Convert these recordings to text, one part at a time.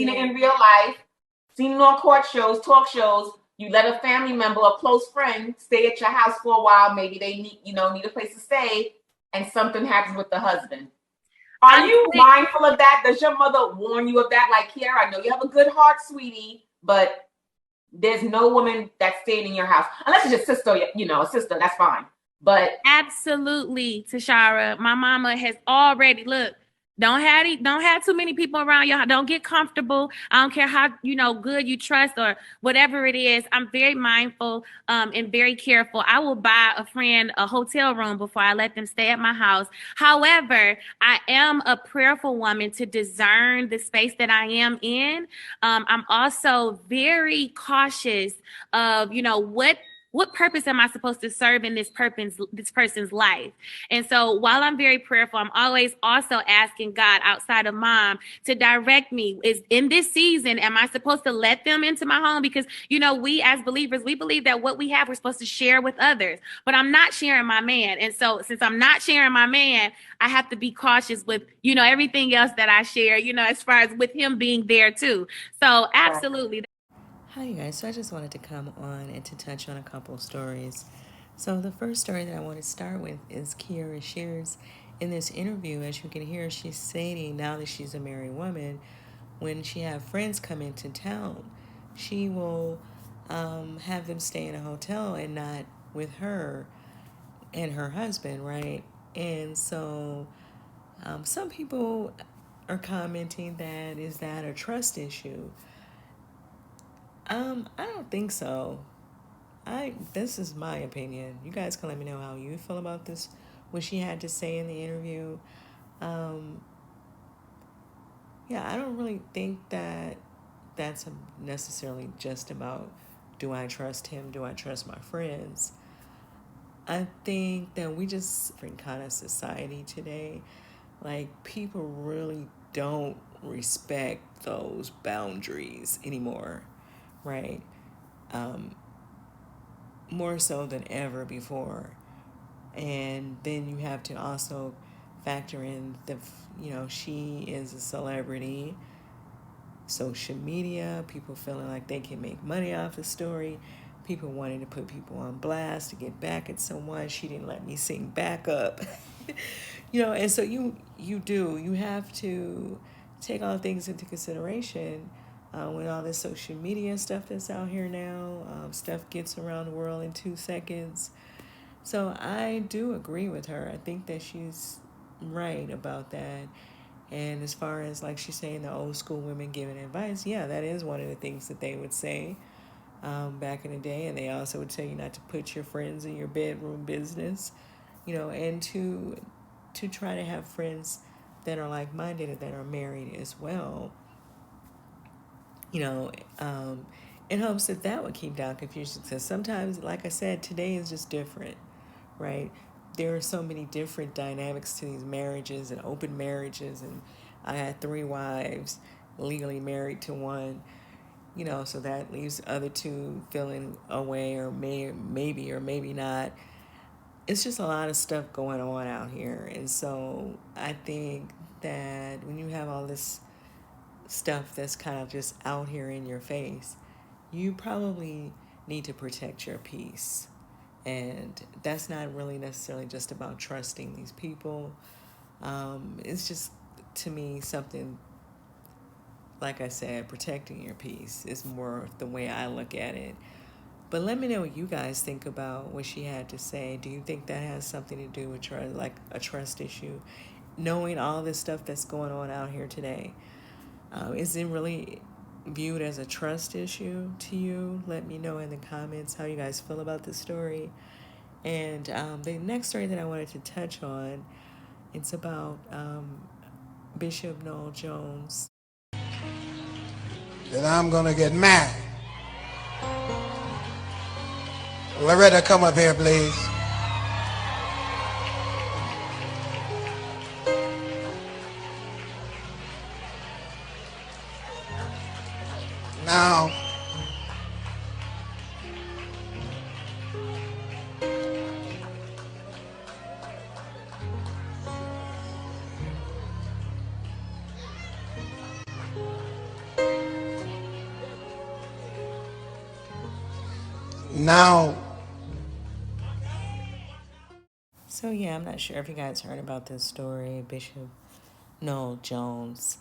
seen it in real life, seen it on court shows, talk shows. You let a family member, a close friend, stay at your house for a while. Maybe they need a place to stay, and something happens with the husband. Are you mindful of that? Does your mother warn you of that? Like, Kierra, I know you have a good heart, sweetie, but there's no woman that's staying in your house. Unless it's your sister, a sister, that's fine. But absolutely, Tashara, my mama has already don't have too many people around you. Don't get comfortable. I don't care how good you trust or whatever it is. I'm very mindful and very careful. I will buy a friend a hotel room before I let them stay at my house. However, I am a prayerful woman to discern the space that I am in. I'm also very cautious of what purpose am I supposed to serve in this person's life? And so while I'm very prayerful, I'm always also asking God outside of mom to direct me. Is in this season, am I supposed to let them into my home? Because, we as believers, we believe that what we have, we're supposed to share with others, but I'm not sharing my man. And so since I'm not sharing my man, I have to be cautious with, everything else that I share, as far as with him being there too. So absolutely. Hi, you guys. So I just wanted to come on and to touch on a couple stories. So the first story that I want to start with is Kierra Shears. In this interview, as you can hear, she's stating now that she's a married woman, when she have friends come into town, she will have them stay in a hotel and not with her and her husband, right? And so some people are commenting that is that a trust issue? I don't think so. This is my opinion. You guys can let me know how you feel about this. What she had to say in the interview. Um, yeah, I don't really think that that's necessarily just about, do I trust him? Do I trust my friends? I think that we just different kind of society today. Like, people really don't respect those boundaries anymore, right? Um, More so than ever before. And then you have to also factor in she is a celebrity, social media, people feeling like they can make money off the story, people wanting to put people on blast to get back at someone. She didn't let me sing backup. And so you have to take all things into consideration. With all this social media stuff that's out here now, stuff gets around the world in 2 seconds. So I do agree with her. I think that she's right about that. And as far as, like she's saying, the old school women giving advice, yeah, that is one of the things that they would say back in the day. And they also would tell you not to put your friends in your bedroom business, and to try to have friends that are like-minded and that are married as well, you know, um, in hopes that that would keep down confusion. Because sometimes, like I said, today is just different, right? There are so many different dynamics to these marriages and open marriages, and I had 3 wives, legally married to one, so that leaves the other 2 feeling away, or maybe or maybe not. It's just a lot of stuff going on out here. And so I think that when you have all this stuff that's kind of just out here in your face, you probably need to protect your peace. And that's not really necessarily just about trusting these people. It's just, to me, something, like I said, protecting your peace is more the way I look at it. But let me know what you guys think about what she had to say. Do you think that has something to do with like a trust issue? Knowing all this stuff that's going on out here today, is it really viewed as a trust issue to you? Let me know in the comments how you guys feel about this story. And the next story that I wanted to touch on, it's about Bishop Noel Jones. That I'm going to get married. Loretta, come up here, please. Now, Now, So yeah, I'm not sure if you guys heard about this story, Bishop Noel Jones,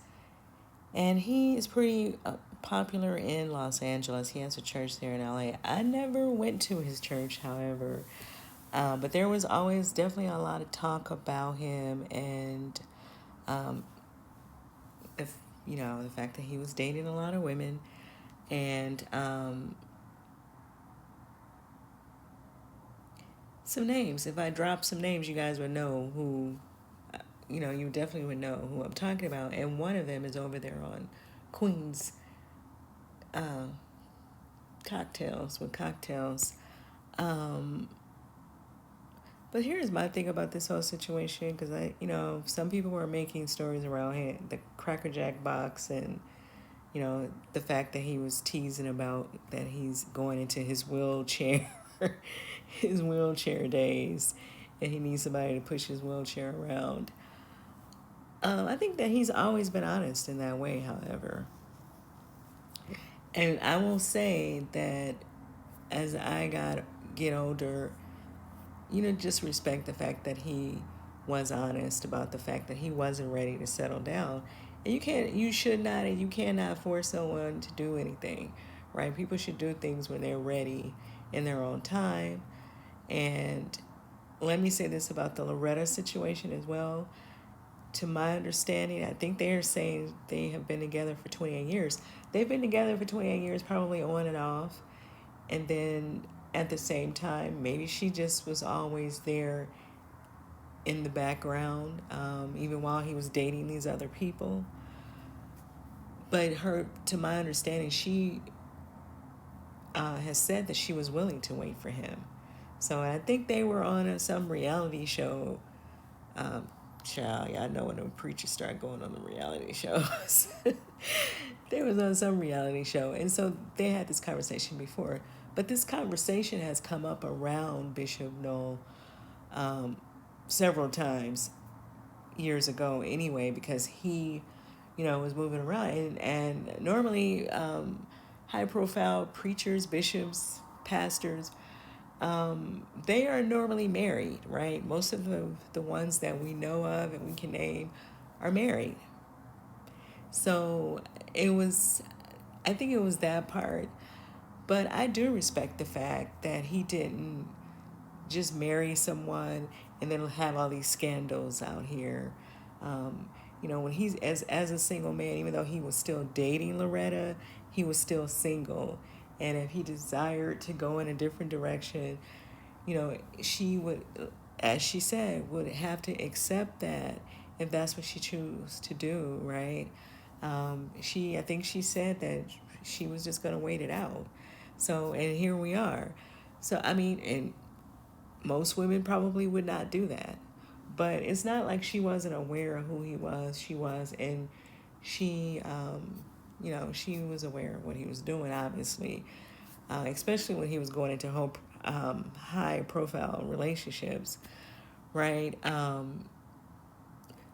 and he is pretty popular in Los Angeles. He has a church there in LA. I never went to his church, however, but there was always definitely a lot of talk about him, and um, if the fact that he was dating a lot of women, and some names. If I drop some names, you guys would know who. You definitely would know who I'm talking about, and one of them is over there on Queens uh, cocktails with cocktails. Um, but here's my thing about this whole situation, because some people were making stories around him, the Cracker Jack box, and the fact that he was teasing about that he's going into his wheelchair, his wheelchair days, and he needs somebody to push his wheelchair around. I think that he's always been honest in that way, however. And I will say that as I get older, just respect the fact that he was honest about the fact that he wasn't ready to settle down. And you should not, and you cannot force someone to do anything, right? People should do things when they're ready in their own time. And let me say this about the Loretta situation as well. To my understanding, I think they are saying they have been together for 28 years. They've been together for 28 years, probably on and off. And then at the same time, maybe she just was always there in the background, even while he was dating these other people. But to my understanding, she has said that she was willing to wait for him. So I think they were on some reality show. Child, y'all know when the preachers start going on the reality shows. They was on some reality show, and so they had this conversation before. But this conversation has come up around Bishop Noel several times years ago anyway, because he, was moving around. And normally high-profile preachers, bishops, pastors, they are normally married, right? Most of the ones that we know of and we can name are married. So I think it was that part. But I do respect the fact that he didn't just marry someone and then have all these scandals out here. When he's as a single man, even though he was still dating Loretta, he was still single. And if he desired to go in a different direction, she would, as she said, would have to accept that if that's what she chose to do, right? I think she said that she was just going to wait it out. So, and here we are. So, and most women probably would not do that. But it's not like she wasn't aware of who he was. She was, and she, she was aware of what he was doing, obviously, especially when he was going into high-profile relationships, right?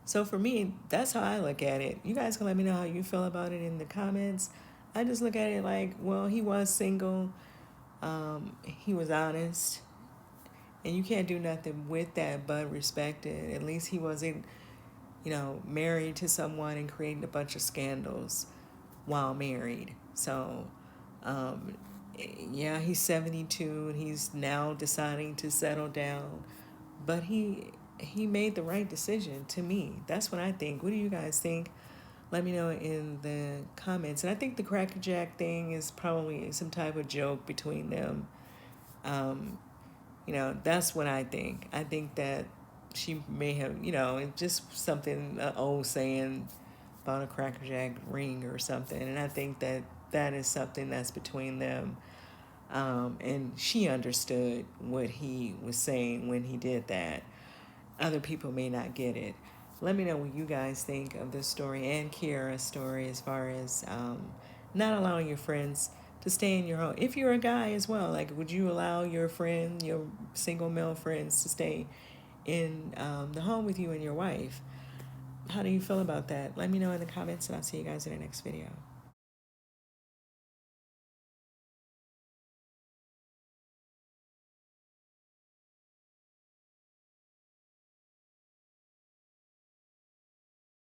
So for me, that's how I look at it. You guys can let me know how you feel about it in the comments. I just look at it like, well, he was single. He was honest. And you can't do nothing with that but respect it. At least he wasn't, married to someone and creating a bunch of scandals while married. So, yeah, he's 72 and he's now deciding to settle down. But he made the right decision to me. That's what I think. What do you guys think? Let me know in the comments. And I think the Cracker Jack thing is probably some type of joke between them. That's what I think. I think that she may have, it's just something, an old saying about a Cracker Jack ring or something. And I think that is something that's between them. And she understood what he was saying when he did that. Other people may not get it. Let me know what you guys think of this story and Kierra's story as far as not allowing your friends to stay in your home. If you're a guy as well, like, would you allow your single male friends to stay in the home with you and your wife? How do you feel about that? Let me know in the comments, and I'll see you guys in the next video.